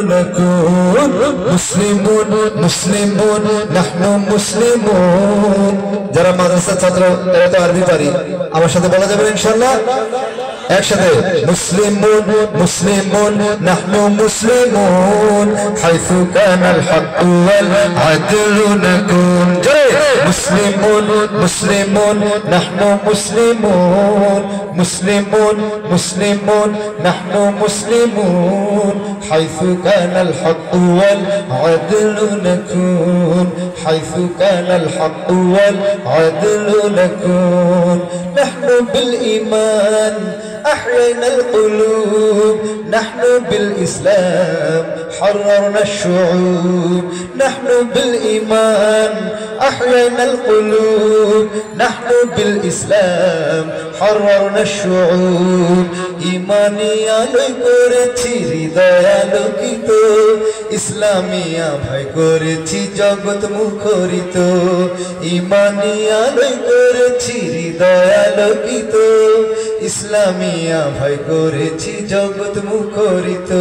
نكون مسلمون مسلمون نحن مسلمون যারা মাদ্রাসা ছাত্র তারা তো আরবি পারি আমার সাথে বলা যাবে ইনশাআল্লাহ একসাথে মুসলিমুন মুসলিমুন নাহনু মুসলিমুন হাইসু কানাল হক ওয়াল আদলু নাকুন মুসলিমুন মুসলিমুন নাহনু মুসলিমুন মুসলিমুন মুসলিমুন নাহনু মুসলিমুন হাইসু কানাল হক ওয়াল আদলু নাকুন হাইসু কানাল হক ওয়াল আদলু নাকুন নাহনু বিল ঈমান أحيينا القلوب نحن بالإسلام حررنا الشعوب نحن بالإيمان أحيينا القلوب نحن بالإسلام حررنا الشعوب إيمانيا لوي করেছি হৃদয় আলোকিত ইসলামিয়া ভাই করেছি জগৎ মুখরিত ঈমানিয়া লুই করেছি হৃদয় আলোকিত ইসলামিয়া ভাই করেছি জগৎ মুখরিত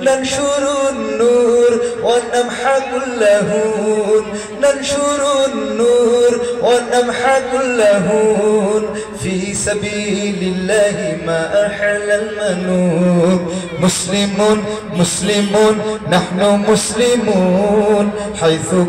নানশুরুন নূর ওয়া নামহাকুল লাহুন নানশুরুন নূর ওয়া নামহাকুল লাহুন ফি সাবিলিল্লাহি মা আহলাল মানুন মুসলিমুন মুসলিমুন নাহনু মুসলিমুন হাইসু